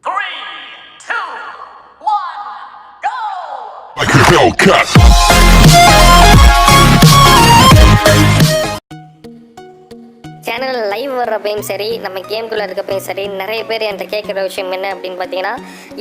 3, 2, 1, go! Like a Hellcat. Channel live வர்றப்பையும் சரி, நம்ம கேம்குள்ளே இருக்கப்பையும் சரி, நிறைய பேர் என்கிட்ட கேட்குற விஷயம் என்ன அப்படின்னு பார்த்தீங்கன்னா,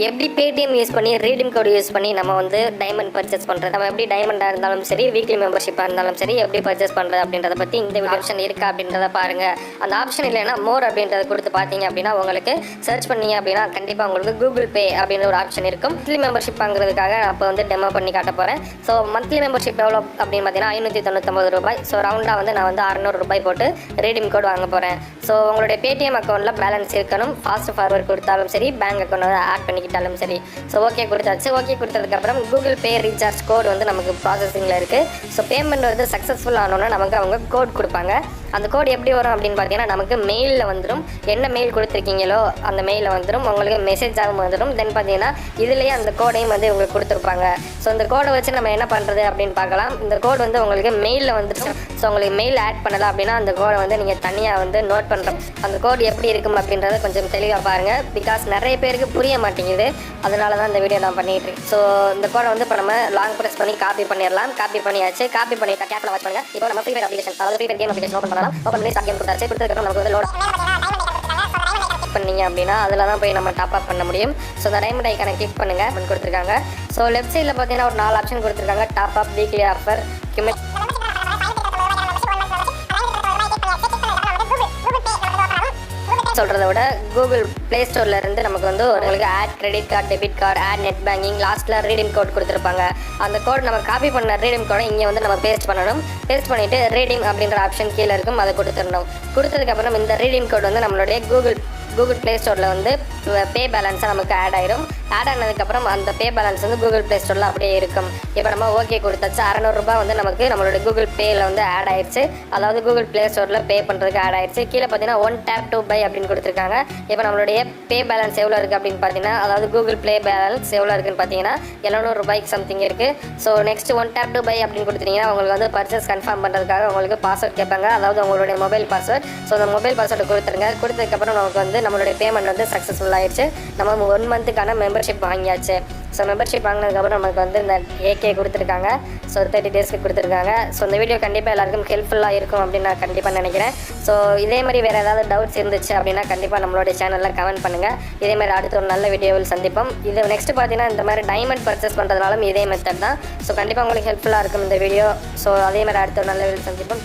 எப்படி பேடிஎம் யூஸ் பண்ணி ரீடீம் கோடு யூஸ் பண்ணி நம்ம வந்து டைமண்ட் பர்ச்சேஸ் பண்ணுறது, நம்ம எப்படி டைமண்டாக இருந்தாலும் சரி, வீக்லி மெம்பர்ஷிப்பாக இருந்தாலும் சரி, எப்படி பர்ச்சேஸ் பண்ணுறது அப்படின்றத பற்றி இந்த ஆப்ஷன் இருக்கா அப்படின்றத பாருங்கள். அந்த ஆப்ஷன் இல்லைன்னா மோர் அப்படின்றத கொடுத்து பார்த்தீங்க அப்படின்னா உங்களுக்கு சர்ச் பண்ணீங்க அப்படின்னா கண்டிப்பாக உங்களுக்கு கூகுள் பே அப்படின்ற ஒரு ஆப்ஷன் இருக்கும். மந்த்லி மெம்பர்ஷிப் வாங்குறதுக்காக அப்போ வந்து டெமோ பண்ணி காட்ட போகிறேன். ஸோ மந்த்லி மெம்பர்ஷிப் எவ்வளோ அப்படின்னு பார்த்தீங்கன்னா ₹599. ஸோ ரவுண்டாக வந்து நான் வந்து ₹600 போட்டு ரீடீம் கோட் வாங்க போகிறேன். ஸோ உங்களுடைய பேடிஎம் அக்கௌண்ட்டில் பேலன்ஸ் இருக்கணும். ஃபாஸ்ட் ஃபார்வர்ட் கொடுத்தாலும் சரி, பேங்க் அக்கௌண்ட் வந்து ஆட் பண்ணிக்கிட்டாலும் சரி. ஸோ ஓகே கொடுத்தாச்சு. ஓகே கொடுத்ததுக்கப்புறம் கூகுள் பே ரீசார்ஜ் கோட் வந்து நமக்கு ப்ராசஸிங்கில் இருக்குது. ஸோ பேமெண்ட் வந்து சக்ஸஸ்ஃபுல் ஆனோன்னா நமக்கு அவங்க கோட் கொடுப்பாங்க. அந்த கோட் எப்படி வரும் அப்படின்னு பார்த்தீங்கன்னா, நமக்கு மெயிலில் வந்துடும். என்ன மெயில் கொடுத்துருக்கீங்களோ அந்த மெயிலில் வந்துடும், உங்களுக்கு மெசேஜாகவும் வந்துடும். தென் பார்த்தீங்கன்னா இதுலேயே அந்த கோடையும் வந்து உங்களுக்கு கொடுத்துருப்பாங்க. ஸோ இந்த கோடை வச்சு நம்ம என்ன பண்ணுறது அப்படின்னு பார்க்கலாம். இந்த கோட் வந்து உங்களுக்கு மெயிலில் வந்துடும். ஸோ உங்களுக்கு மெயில் ஆட் பண்ணலாம் அப்படின்னா அந்த கோடை வந்து நீங்கள் தனியாக வந்து நோட் பண்ணுறோம். அந்த கோட் எப்படி இருக்கும் அப்படின்றத கொஞ்சம் தெளிவாக பாருங்கள். பிகாஸ் நிறைய பேருக்கு புரிய மாட்டேங்குது. அதனால தான் இந்த வீடியோ நான் பண்ணிட்டு இருக்கேன். ஸோ இந்த கோடை வந்து இப்போ நம்ம லாங் ப்ரெஸ் பண்ணி காப்பி பண்ணிடலாம். காப்பி பண்ணியாச்சு. காப்பி பண்ணிட்டா கேப்பில் வாட்ச் பண்ணுங்கள். இப்போ நம்ம ஃப்ரீ ஃபயர் அப்ளிகேஷன், அதாவது free fire game application open பண்ணலாம். ஓப்பன் பண்ணி ஸ்டார்ட் கேம் கொடுத்தாச்சு. கொடுத்ததுக்கப்புறம் நமக்கு வந்து லோட் பண்ணீங்க அப்படின்னா அதில் தான் போய் நம்ம டாப் அப் பண்ண முடியும். ஸோ இந்த டைமண்ட் ஐக்கானை கிளிக் பண்ணுங்கள் அப்படின்னு கொடுத்துருக்காங்க. ஸோ லெஃப்ட் சைடில் பார்த்தீங்கன்னா ஒரு 4 ஆப்ஷன் கொடுத்துருக்காங்க. டாப் அப், வீக்லி ஆஃபர், சொல்கிறத விட கூகுள் ப்ளே ஸ்டோரில் இருந்து நமக்கு வந்து உங்களுக்கு add credit card, debit card, add net banking, லாஸ்ட்டில் ரீடீம் கோட் கொடுத்துருப்பாங்க. அந்த கோட் நம்ம காப்பி பண்ண ரீடீம் கோடை இங்கே வந்து நம்ம பேஸ்ட் பண்ணணும். பேஸ்ட் பண்ணிவிட்டு ரீடீம் அப்படின்ற ஆப்ஷன் கீழே இருக்கும், அதை கொடுத்துடணும். கொடுத்ததுக்கப்புறம் இந்த ரீடீம் கோட் வந்து நம்மளுடைய கூகுள் ப்ளே ஸ்டோரில் வந்து பே பேலன்ஸாக நமக்கு ஆட் ஆயிரும். ஆட் ஆனதுக்கப்புறம் அந்த பே பேலன்ஸ் வந்து கூகுள் ப்ளே ஸ்டோரில் அப்படியே இருக்கும். இப்போ நம்ம ஓகே கொடுத்தாச்சு. ₹600 வந்து நமக்கு நம்மளோட கூகுள் பேயில் வந்து ஆட் ஆயிடுச்சு. அதாவது கூகுள் ப்ளே ஸ்டோரில் பே பண்ணுறதுக்கு ஆட் ஆயிடுச்சு. கீழே பார்த்தீங்கன்னா 1 tap to buy அப்படின்னு கொடுத்துருக்காங்க. இப்போ நம்மளுடைய பே பேலன்ஸ் எவ்வளோ இருக்குது அப்படின்னு பார்த்தீங்கன்னா, அதாவது கூகுள் ப்ளே பேலன்ஸ் எவ்வளோ இருக்குன்னு பார்த்தீங்கன்னா ₹700 சம்திங் இருக்குது. So next 1 tap to buy அப்படின்னு கொடுத்துட்டிங்கன்னா உங்களுக்கு வந்து பர்ச்சேஸ் கன்ஃபார்ம் பண்ணுறதுக்காக உங்களுக்கு பாஸ்வேர்ட் கேட்பாங்க, அதாவது உங்களுடைய மொபைல் பாஸ்வேர்ட். ஸோ அந்த மொபைல் பாஸ்வேர்டு கொடுத்துருங்க. கொடுத்ததுக்கப்புறம் நமக்கு வந்து நம்மளுடைய பேமெண்ட் வந்து சக்ஸஸ்ஃபுல் ஆயிடுச்சு. நம்ம 1 மந்த்துக்கான மெம்பர்ஷிப் வாங்கியாச்சு. ஸோ மெம்பர்ஷிப் வாங்கினதுக்கப்புறம் நமக்கு வந்து இந்த AK கொடுத்துருக்காங்க. ஸோ 30 டேஸ்க்கு கொடுத்துருக்காங்க. ஸோ இந்த வீடியோ கண்டிப்பாக எல்லாருக்கும் ஹெல்ப்ஃபுல்லாக இருக்கும் அப்படின்னு நான் கண்டிப்பாக நினைக்கிறேன். ஸோ இதே மாதிரி வேறு ஏதாவது டவுட்ஸ் இருந்துச்சு அப்படின்னா கண்டிப்பாக நம்மளுடைய சேனலில் கமெண்ட் பண்ணுங்கள். இதே மாதிரி அடுத்த ஒரு நல்ல வீடியோவில் சந்திப்போம். இது நெக்ஸ்ட் பார்த்தீங்கன்னா இந்த மாதிரி டைமண்ட் பர்ச்சேஸ் பண்ணுறதுனாலும் இதே மெத்தட் தான். ஸோ கண்டிப்பாக உங்களுக்கு ஹெல்ப்ஃபுல்லாக இருக்கும் இந்த வீடியோ. ஸோ அதே மாதிரி அடுத்த ஒரு நல்ல வீடியோவில் சந்திப்போம்.